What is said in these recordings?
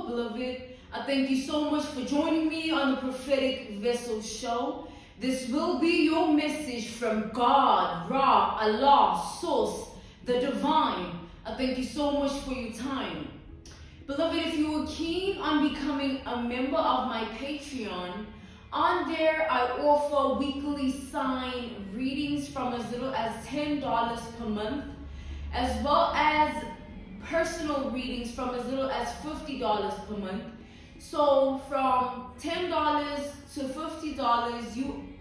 beloved. I thank you so much for joining me on the Prophetic Vessel Show. This will be your message from God, Ra, Allah, Source, the Divine. I thank you so much for your time. Beloved, if you are keen on becoming a member of my Patreon, on there I offer weekly sign readings from as little as $10 per month, as well as personal readings from as little as $50 per month. So from $10 to $50,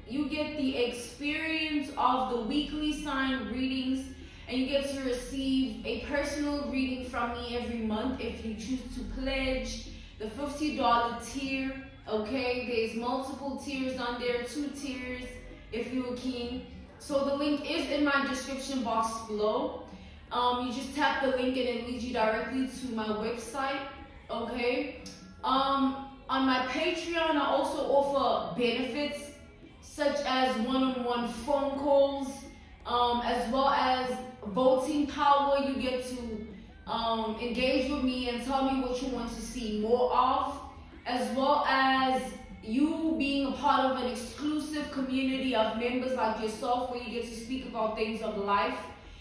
you get the experience of the weekly sign readings, and you get to receive a personal reading from me every month if you choose to pledge the $50 tier. Okay, there's multiple tiers on there, 2 tiers if you're keen. So the link is in my description box below. You just tap the link and it leads you directly to my website. Okay. On my Patreon, I also offer benefits such as one-on-one phone calls, as well as voting power. You get to engage with me and tell me what you want to see more of, as well as you being a part of an exclusive community of members like yourself, where you get to speak about things of life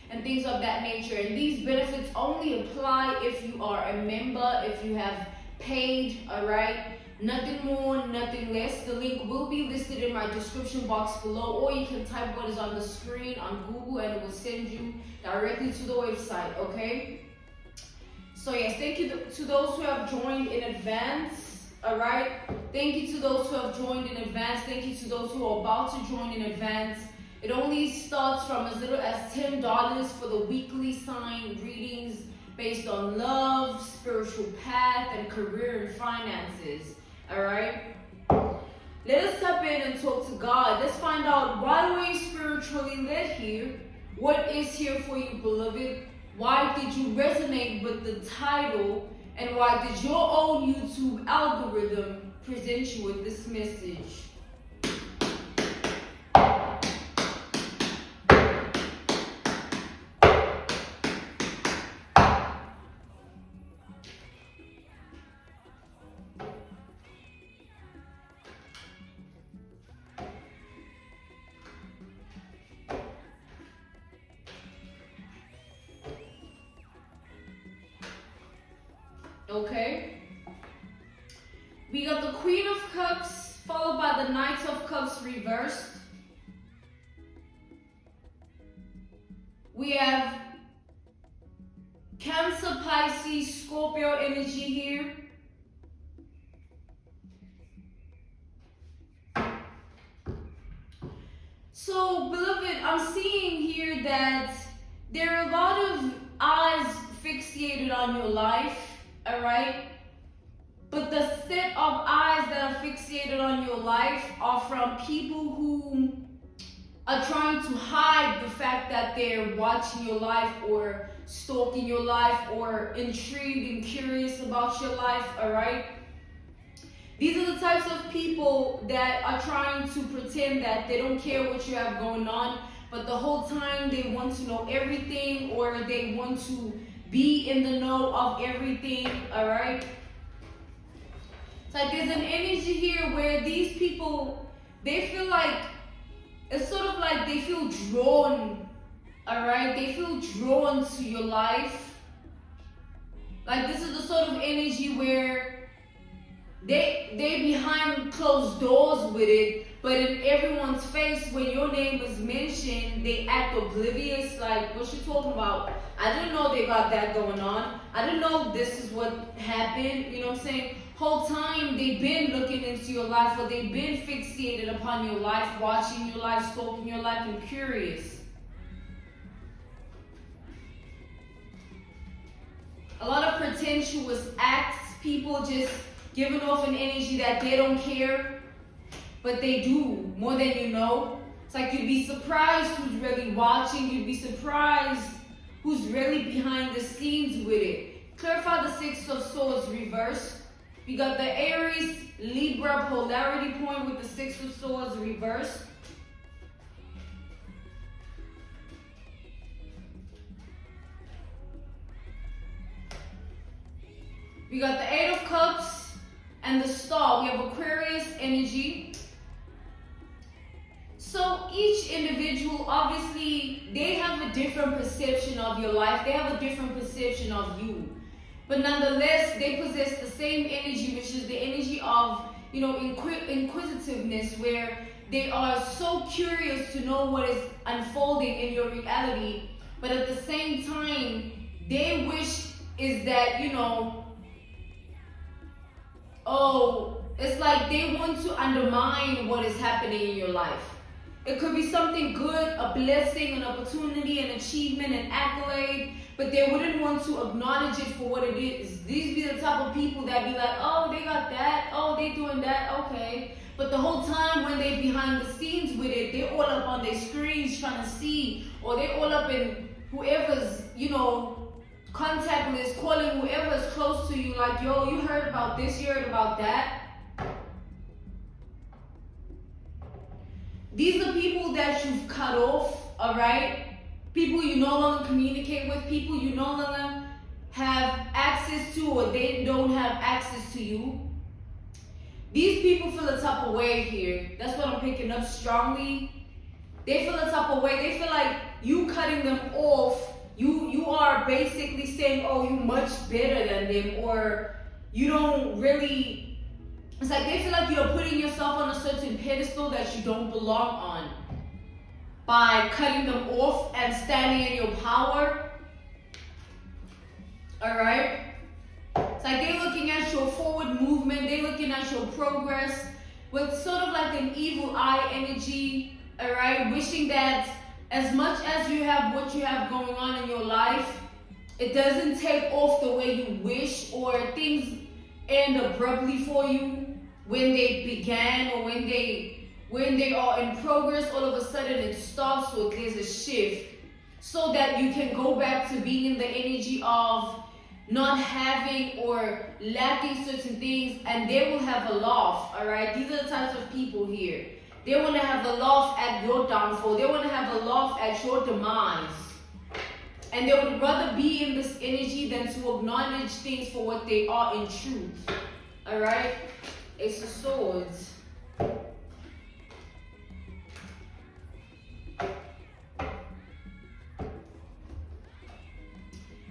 and things of that nature. And these benefits only apply if you are a member, if you have paid, all right? Nothing more, nothing less. The link will be listed in my description box below, or you can type what is on the screen on Google and it will send you directly to the website, okay? So yes, thank you to those who have joined in advance, all right? Thank you to those who have joined in advance. Thank you to those who are about to join in advance. It only starts from as little as $10 for the weekly sign readings based on love, spiritual path, and career and finances. All right? Let us step in and talk to God. Let's find out, why were you spiritually led here? What is here for you, beloved? Why did you resonate with the title? And why did your own YouTube algorithm present you with this message? Okay, we got the Queen of Cups followed by the Knight of Cups reversed. We have Cancer, Pisces, Scorpio energy here. So, beloved, I'm seeing here that there are a lot of eyes fixated on your life. All right, but the set of eyes that are fixated on your life are from people who are trying to hide the fact that they're watching your life or stalking your life or intrigued and curious about your life. All right, these are the types of people that are trying to pretend that they don't care what you have going on, but the whole time they want to know everything, or they want to be in the know of everything, all right? It's like there's an energy here where these people, they feel like, it's sort of like they feel drawn, all right? They feel drawn to your life. Like this is the sort of energy where they behind closed doors with it, but in everyone's face, when your name is mentioned, they act oblivious, like, what you talking about? I didn't know they got that going on. I didn't know this is what happened. You know what I'm saying? Whole time they've been looking into your life, or they've been fixated upon your life, watching your life, stalking your life, and curious. A lot of pretentious acts, people just giving off an energy that they don't care, but they do, more than you know. It's like you'd be surprised who's really watching. You'd be surprised who's really behind the scenes with it. Clarify the Six of Swords reversed. We got the Aries, Libra polarity point with the Six of Swords reversed. We got the Eight of Cups and the Star. We have Aquarius energy. So each individual, obviously, they have a different perception of your life. They have a different perception of you. But nonetheless, they possess the same energy, which is the energy of, inquisitiveness, where they are so curious to know what is unfolding in your reality. But at the same time, their wish is that, it's like they want to undermine what is happening in your life. It could be something good, a blessing, an opportunity, an achievement, an accolade, but they wouldn't want to acknowledge it for what it is. These be the type of people that be like, oh, they got that, oh, they doing that, okay. But the whole time when they behind the scenes with it, they all up on their screens trying to see, or they all up in whoever's, contact list, calling whoever's close to you, like, yo, you heard about this, you heard about that. These are people that you've cut off, all right? People you no longer communicate with, people you no longer have access to, or they don't have access to you. These people feel a type of way here. That's what I'm picking up strongly. They feel a type of way. They feel like you cutting them off, you are basically saying, oh, you're much better than them, or you don't really. It's like they feel like you're putting yourself on a certain pedestal that you don't belong on by cutting them off and standing in your power. All right? It's like they're looking at your forward movement. They're looking at your progress with sort of like an evil eye energy. All right? Wishing that as much as you have what you have going on in your life, it doesn't take off the way you wish, or things end abruptly for you when they began, or when they are in progress. All of a sudden it stops, or there's a shift, so that you can go back to being in the energy of not having or lacking certain things, and they will have a laugh. All right, these are the types of people here. They want to have a laugh at your downfall. They want to have a laugh at your demise. And they would rather be in this energy than to acknowledge things for what they are in truth. All right? Ace of Swords.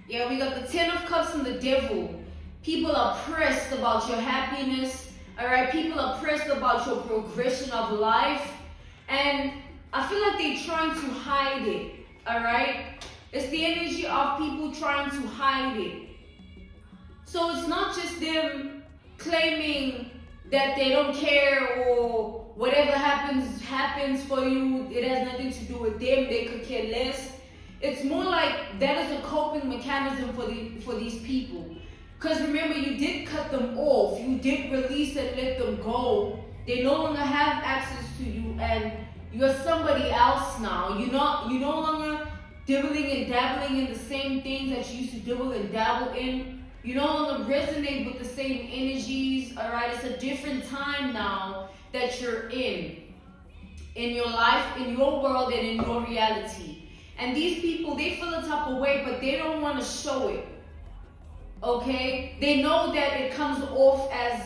Yeah, we got the Ten of Cups and the Devil. People are pressed about your happiness. All right? People are pressed about your progression of life. And I feel like they're trying to hide it. All right? It's the energy of people trying to hide it. So it's not just them claiming that they don't care, or whatever happens for you, it has nothing to do with them, they could care less. It's more like that is a coping mechanism for these people. Because remember, you did cut them off, you did release and let them go. They no longer have access to you, and you're somebody else now. You're no longer dibbling and dabbling in the same things that you used to dibble and dabble in. You no longer resonate with the same energies, all right? It's a different time now that you're in your life, in your world, and in your reality. And these people, they feel a type of way, but they don't want to show it, okay? They know that it comes off as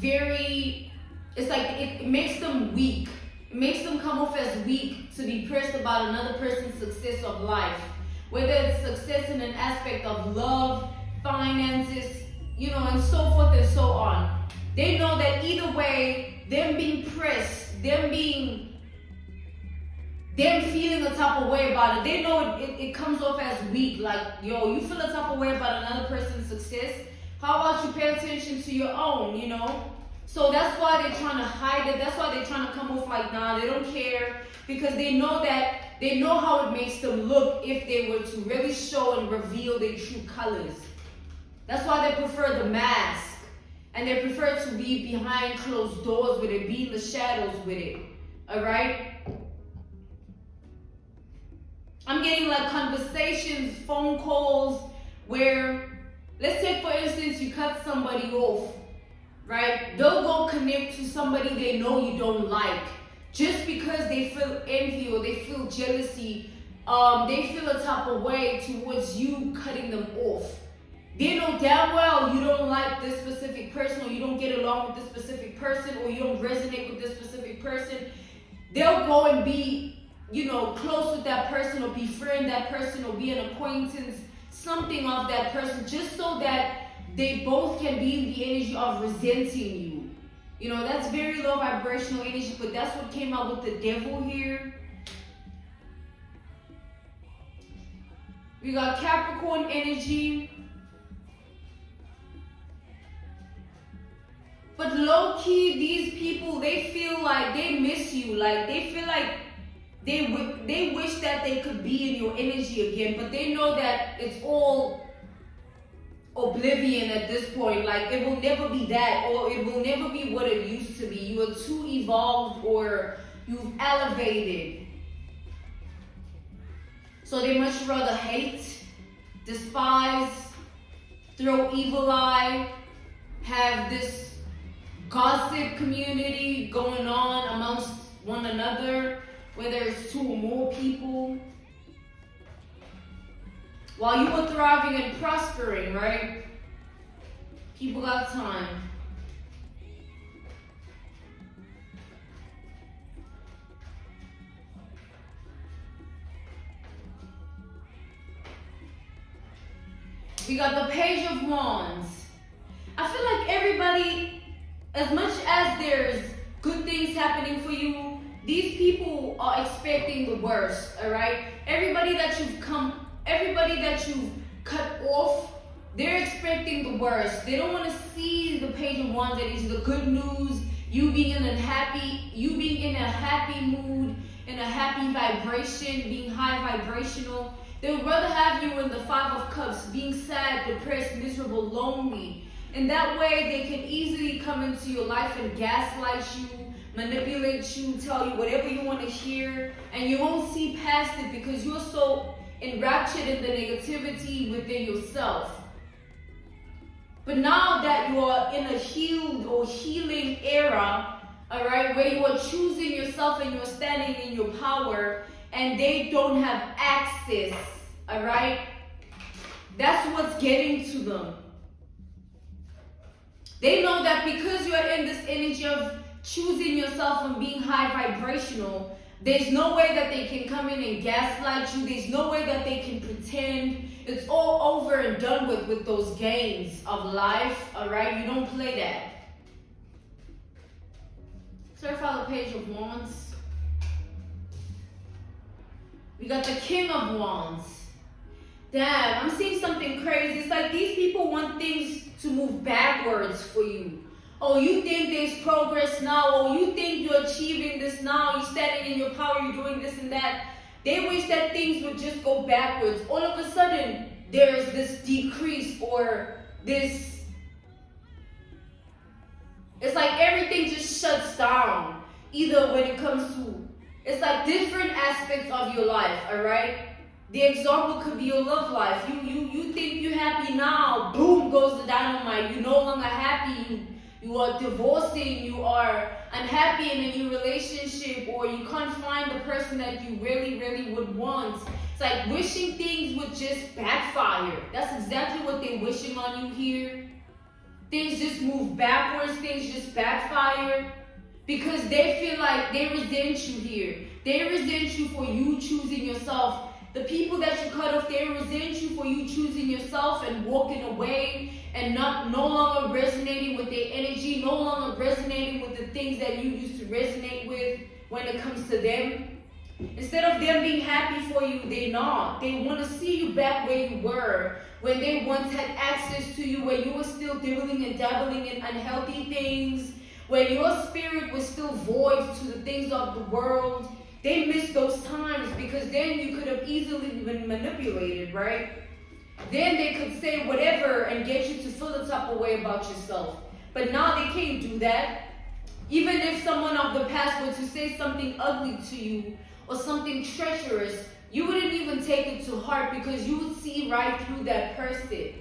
it's like it makes them weak. It makes them come off as weak to be pressed about another person's success of life. Whether it's success in an aspect of love, finances, and so forth and so on. They know that either way, them being pressed, them feeling a type of way about it, they know it comes off as weak. Like, yo, you feel a type of way about another person's success. How about you pay attention to your own, So that's why they're trying to hide it. That's why they're trying to come off like, nah, they don't care. Because they know how it makes them look if they were to really show and reveal their true colors. That's why they prefer the mask. And they prefer to be behind closed doors with it, be in the shadows with it. All right? I'm getting like conversations, phone calls, where, let's take for instance, you cut somebody off, right? They'll go connect to somebody they know you don't like. Just because they feel envy or they feel jealousy, they feel a type of way towards you cutting them off. They know damn well you don't like around with this specific person, or you don't resonate with this specific person, they'll go and be, close with that person, or befriend that person, or be an acquaintance, something of that person, just so that they both can be in the energy of resenting you. That's very low vibrational energy, but that's what came out with the devil here. We got Capricorn energy. But low-key, these people, they feel like they miss you. Like, they feel like they wish that they could be in your energy again. But they know that it's all oblivion at this point. Like, it will never be that, or it will never be what it used to be. You are too evolved, or you've elevated. So they much rather hate, despise, throw evil eye, have this gossip community going on amongst one another, where there's two or more people. While you are thriving and prospering, right? People got time. We got the Page of Wands. I feel like everybody, as much as there's good things happening for you, these people are expecting the worst, all right? Everybody that you've cut off, they're expecting the worst. They don't want to see the Page of Wands that is the good news, you being in a happy mood, in a happy vibration, being high vibrational. They would rather have you in the Five of Cups, being sad, depressed, miserable, lonely. And that way they can easily come into your life and gaslight you, manipulate you, tell you whatever you want to hear, and you won't see past it because you're so enraptured in the negativity within yourself. But now that you're in a healed or healing era, all right, where you are choosing yourself and you're standing in your power, and they don't have access, all right, that's what's getting to them. They know that because you're in this energy of choosing yourself and being high vibrational, there's no way that they can come in and gaslight you. There's no way that they can pretend. It's all over and done with those games of life, all right? You don't play that. Certify the Page of Wands. We got the King of Wands. Damn, I'm seeing something crazy. It's like these people want things to move backwards for you. Oh, you think there's progress now. Oh, you think you're achieving this now. You're standing in your power. You're doing this and that. They wish that things would just go backwards. All of a sudden, there's this decrease or this. It's like everything just shuts down. Either when it comes to, it's like different aspects of your life, all right? The example could be your love life. You think you're happy now. Boom, goes the dynamite. You're no longer happy. You are divorcing. You are unhappy in a new relationship, or you can't find the person that you really, really would want. It's like wishing things would just backfire. That's exactly what they're wishing on you here. Things just move backwards. Things just backfire. Because they feel like they resent you here. They resent you for you choosing yourself. The people that you cut off, they resent you for you choosing yourself and walking away and no longer resonating with their energy, no longer resonating with the things that you used to resonate with when it comes to them. Instead of them being happy for you, they're not. They want to see you back where you were, when they once had access to you, where you were still dibbling and dabbling in unhealthy things, where your spirit was still void to the things of the world. They miss those times because then you could have easily been manipulated, right? Then they could say whatever and get you to feel the type of way about yourself. But now they can't do that. Even if someone of the past were to say something ugly to you or something treacherous, you wouldn't even take it to heart because you would see right through that person.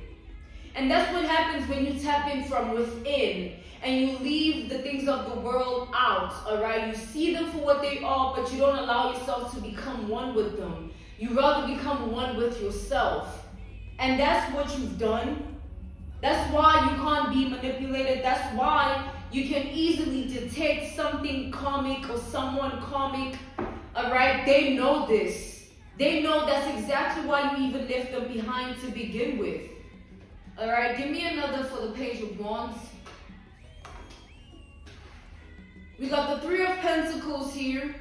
And that's what happens when you tap in from within and you leave the things of the world out, all right? You see them for what they are, but you don't allow yourself to become one with them. You rather become one with yourself. And that's what you've done. That's why you can't be manipulated. That's why you can easily detect something karmic or someone karmic. Alright, they know this. They know that's exactly why you even left them behind to begin with. Alright, give me another for the Page of Wands. We got the Three of Pentacles here.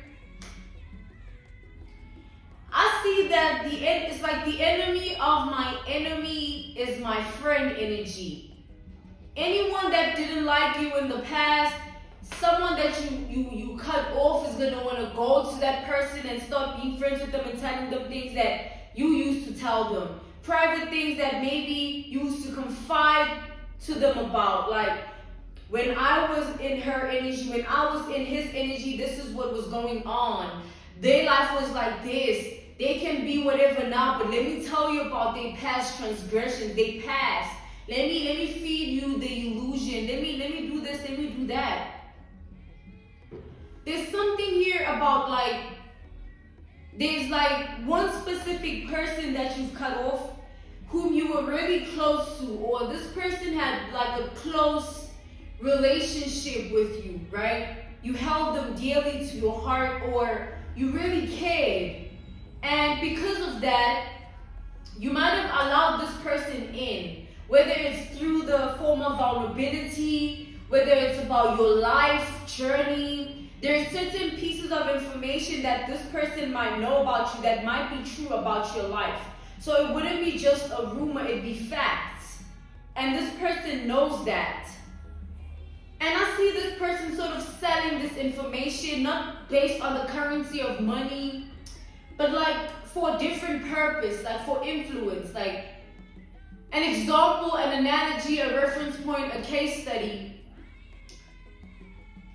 I see that it's like the enemy of my enemy is my friend energy. Anyone that didn't like you in the past, someone that you cut off is going to want to go to that person and start being friends with them and telling them things that you used to tell them. Private things that maybe you used to confide to them about. Like, when I was in her energy, when I was in his energy, this is what was going on. Their life was like this. They can be whatever now, but let me tell you about their past transgressions. They passed. Let me feed you the illusion. Let me do this, let me do that. There's something here about like, there's like one specific person that you've cut off whom you were really close to, or this person had like a close relationship with you, right? You held them dearly to your heart, or you really cared. And because of that, you might have allowed this person in, whether it's through the form of vulnerability, whether it's about your life journey. There are certain pieces of information that this person might know about you that might be true about your life. So it wouldn't be just a rumor, it'd be facts. And this person knows that. And I see this person sort of selling this information, not based on the currency of money, but like for a different purpose, like for influence, like an example, an analogy, a reference point, a case study.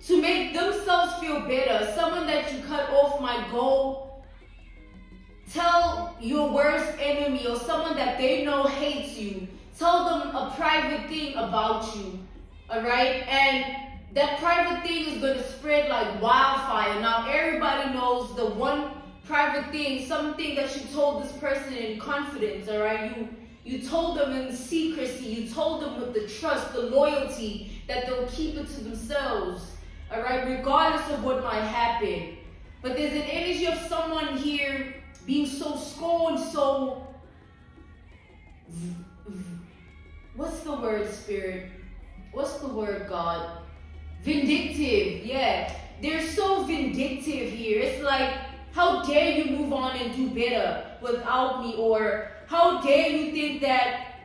To make themselves feel better, someone that you cut off might go tell your worst enemy or someone that they know hates you, tell them a private thing about you, alright? And that private thing is going to spread like wildfire. Now everybody knows the one private thing, something that you told this person in confidence, alright? You told them in secrecy, you told them with the trust, the loyalty, that they'll keep it to themselves, alright? Regardless of what might happen. But there's an energy of someone here being so scorned, so... What's the word, Spirit? What's the word, God? Vindictive, yeah. They're so vindictive here. It's like, how dare you move on and do better without me? Or how dare you think that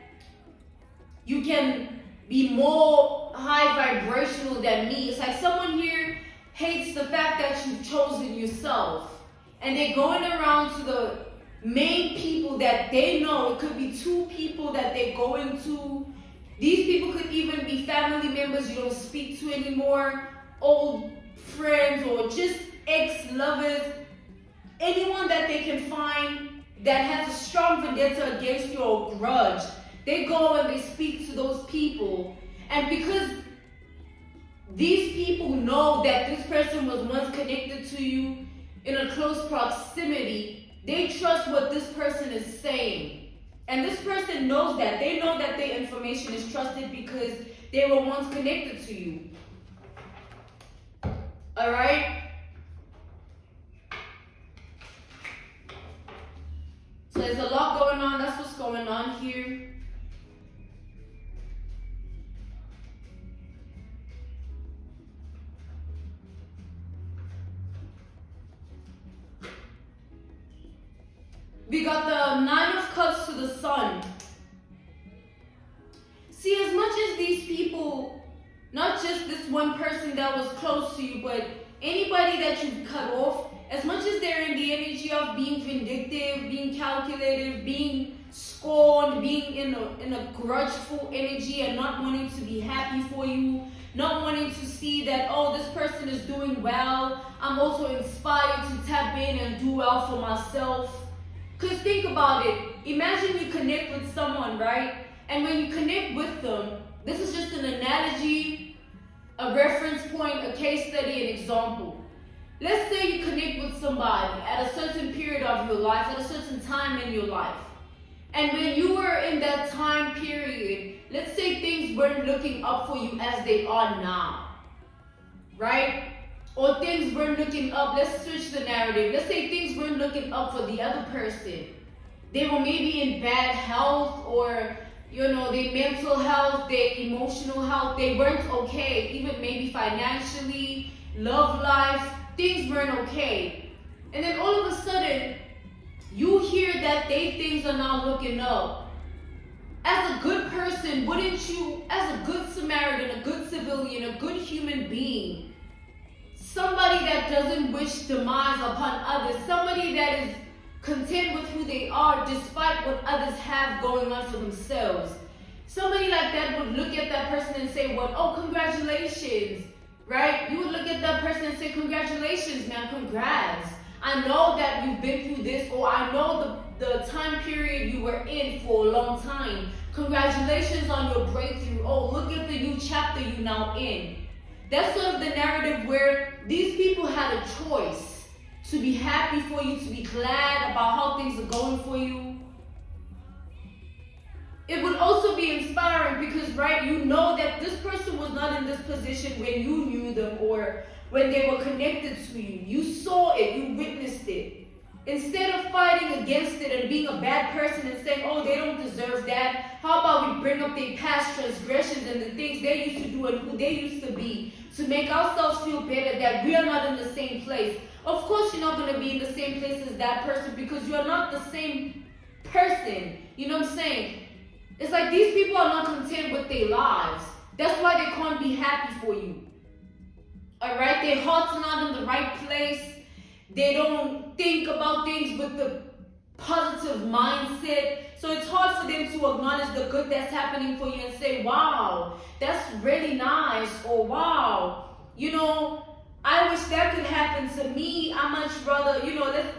you can be more high vibrational than me? It's like someone here hates the fact that you've chosen yourself. And they're going around to the main people that they know. It could be two people that they're going to. These people could even be family members you don't speak to anymore, old friends, or just ex-lovers. Anyone that they can find that has a strong vendetta against you or grudge, they go and they speak to those people. And because these people know that this person was once connected to you in a close proximity, they trust what this person is saying. And this person knows that. They know that their information is trusted because they were once connected to you. Alright? So there's a lot going on. That's what's going on here. We got the Nine of Cups to the Sun. See, as much as these people, not just this one person that was close to you, but anybody that you've cut off, as much as they're in the energy of being vindictive, being calculative, being scorned, being in a grudgeful energy and not wanting to be happy for you, not wanting to see that, oh, this person is doing well, I'm also inspired to tap in and do well for myself. Because think about it. Imagine you connect with someone, right? And when you connect with them, this is just an analogy, a reference point, a case study, an example. Let's say you connect with somebody at a certain period of your life, at a certain time in your life. And when you were in that time period, let's say things weren't looking up for you as they are now. right? Or things weren't looking up. Let's switch the narrative. Let's say things weren't looking up for the other person. They were maybe in bad health, or their mental health, their emotional health, they weren't okay. Even maybe financially, love life, things weren't okay. And then all of a sudden, you hear that things are now looking up. As a good person, wouldn't you, as a good Samaritan, a good civilian, a good human being, somebody that doesn't wish demise upon others, somebody that is content with who they are despite what others have going on for themselves, somebody like that would look at that person and say, "What? Oh, congratulations," right? You would look at that person and say, "Congratulations, man, congrats. I know that you've been through this, or I know the time period you were in for a long time. Congratulations on your breakthrough. Oh, look at the new chapter you're now in." That's sort of the narrative where these people had a choice to be happy for you, to be glad about how things are going for you. It would also be inspiring because, right, you know that this person was not in this position when you knew them or when they were connected to you. You saw it, you witnessed it. Instead of fighting against it and being a bad person and saying, "Oh, they don't deserve that," how about we bring up their past transgressions and the things they used to do and who they used to be to make ourselves feel better that we are not in the same place. Of course, you're not going to be in the same place as that person because you are not the same person. You know what I'm saying? It's like these people are not content with their lives. That's why they can't be happy for you. Alright? Their hearts are not in the right place. They don't think about things with the positive mindset. So it's hard for them to acknowledge the good that's happening for you and say, "Wow, that's really nice," or "Wow, I wish that could happen to me. I much rather,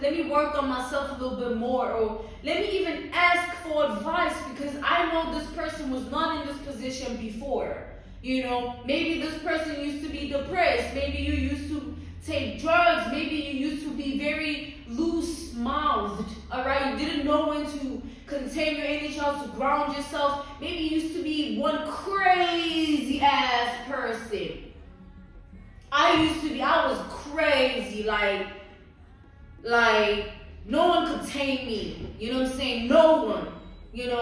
let me work on myself a little bit more," or "Let me even ask for advice because I know this person was not in this position before." Maybe this person used to be depressed. Maybe you used to take drugs. Maybe you used to be very loose-mouthed, all right? You didn't know when to contain your energy, how to ground yourself. Maybe you used to be one crazy-ass person. I was crazy, like no one could tame me, you know what I'm saying? No one,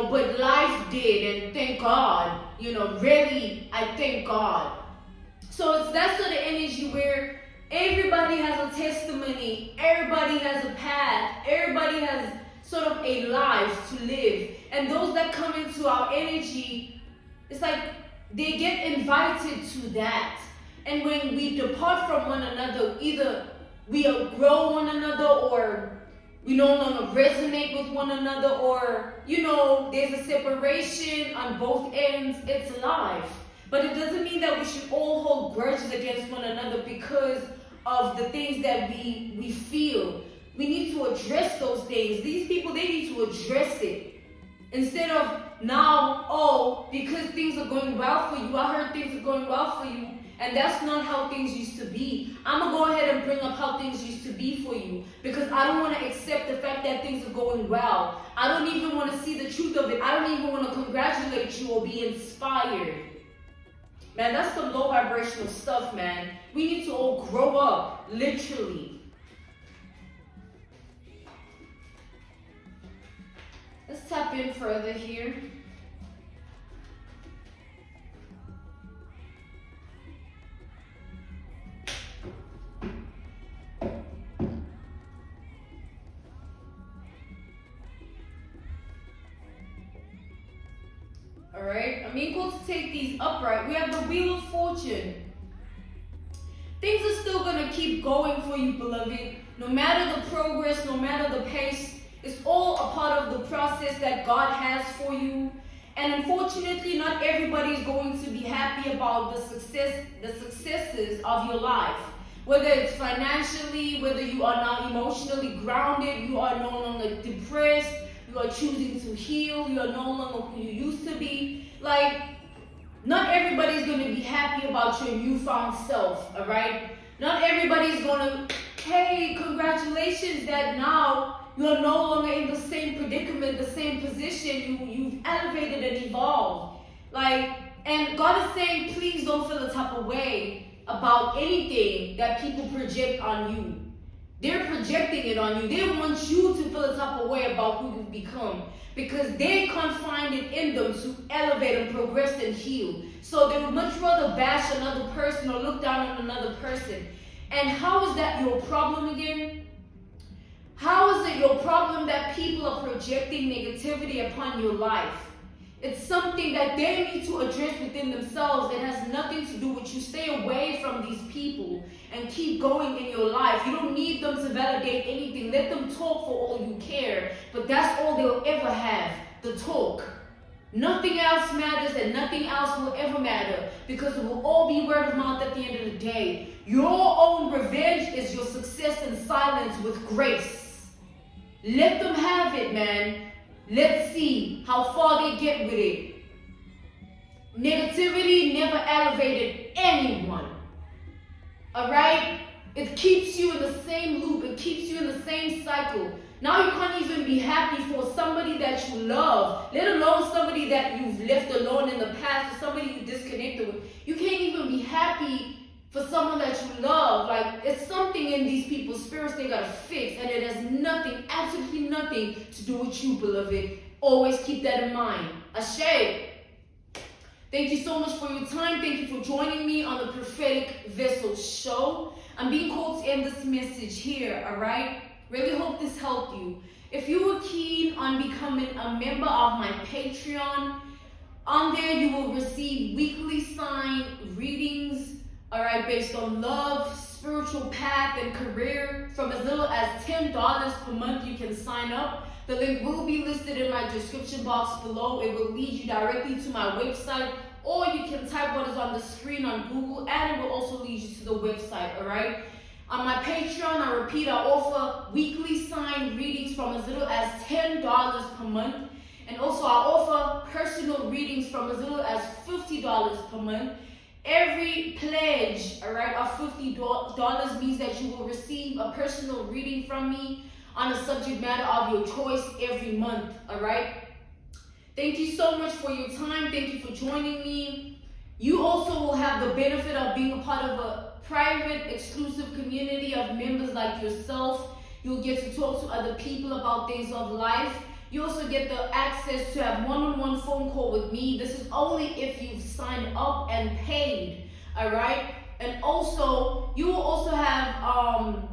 but life did, and thank God, really, I thank God. So it's that sort of energy where everybody has a testimony, everybody has a path, everybody has sort of a life to live. And those that come into our energy, it's like they get invited to that. And when we depart from one another, either we outgrow one another or we no longer resonate with one another, or, there's a separation on both ends. It's life. But it doesn't mean that we should all hold grudges against one another because of the things that we feel. We need to address those things. These people, they need to address it. Instead of now, "Oh, because things are going well for you, I heard things are going well for you, and that's not how things used to be. I'm going to go ahead and bring up how things used to be for you because I don't want to accept the fact that things are going well. I don't even want to see the truth of it. I don't even want to congratulate you or be inspired." Man, that's some low vibrational stuff, man. We need to all grow up, literally. Let's tap in further here. Alright, I'm equal to take these upright. We have the Wheel of Fortune. Things are still going to keep going for you, beloved. No matter the progress, no matter the pace, it's all a part of the process that God has for you. And unfortunately, not everybody is going to be happy about the successes of your life. Whether it's financially, whether you are now emotionally grounded, you are no longer depressed, you are choosing to heal, you are no longer who you used to be. Not everybody's going to be happy about your newfound self, all right? Not everybody's going to, "Hey, congratulations that now you're no longer in the same predicament, the same position. You've elevated and evolved." And God is saying, please don't feel the type of way about anything that people project on you. They're projecting it on you. They want you to feel the type of way about who you've become, because they can't find it in them to elevate and progress and heal. So they would much rather bash another person or look down on another person. And how is that your problem again? How is it your problem that people are projecting negativity upon your life? It's something that they need to address within themselves. It has nothing to do with you. Stay away from these people and keep going in your life. You don't need them to validate anything. Let them talk for all you care. But that's all they'll ever have, the talk. Nothing else matters, and nothing else will ever matter, because it will all be word of mouth at the end of the day. Your own revenge is your success in silence with grace. Let them have it, man. Let's see how far they get with it. Negativity never elevated anyone. Alright? It keeps you in the same loop. It keeps you in the same cycle. Now you can't even be happy for somebody that you love, let alone somebody that you've left alone in the past, or somebody you disconnected with. You can't even be happy for someone that you love. Like, it's something in these people's spirits they gotta fix, and it has nothing, absolutely nothing to do with you, beloved. Always keep that in mind. Ashe. Thank you so much for your time. Thank you for joining me on the Prophetic Vessel Show. I'm being called to end this message here, alright? Really hope this helped you. If you were keen on becoming a member of my Patreon, on there you will receive weekly sign readings, alright, based on love, spiritual path, and career. From as little as $10 per month, you can sign up. The link will be listed in my description box below. It will lead you directly to my website, or you can type what is on the screen on Google, and it will also lead you to the website, alright? On my Patreon, I repeat, I offer weekly sign readings from as little as $10 per month. And also I offer personal readings from as little as $50 per month. Every pledge, alright, of $50 means that you will receive a personal reading from me on a subject matter of your choice every month, alright? Thank you so much for your time. Thank you for joining me. You also will have the benefit of being a part of a private, exclusive community of members like yourself. You'll get to talk to other people about things of life. You also get the access to have one-on-one phone call with me. This is only if you've signed up and paid, all right? And also, you will also have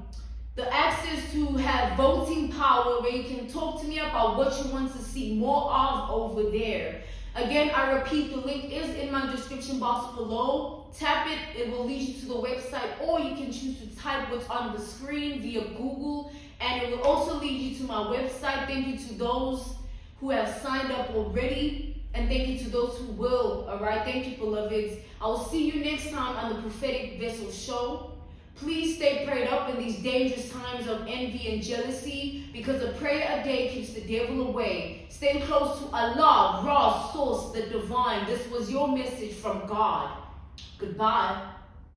the access to have voting power, where you can talk to me about what you want to see more of over there. Again, I repeat, the link is in my description box below. Tap it, it will lead you to the website, or you can choose to type what's on the screen via Google, and it will also lead you to my website. Thank you to those who have signed up already, and thank you to those who will, all right? Thank you, beloveds. I will see you next time on the Prophetic Vessel Show. Please stay prayed up in these dangerous times of envy and jealousy, because a prayer a day keeps the devil away. Stay close to Allah, Ra, Source, the Divine. This was your message from God. Goodbye.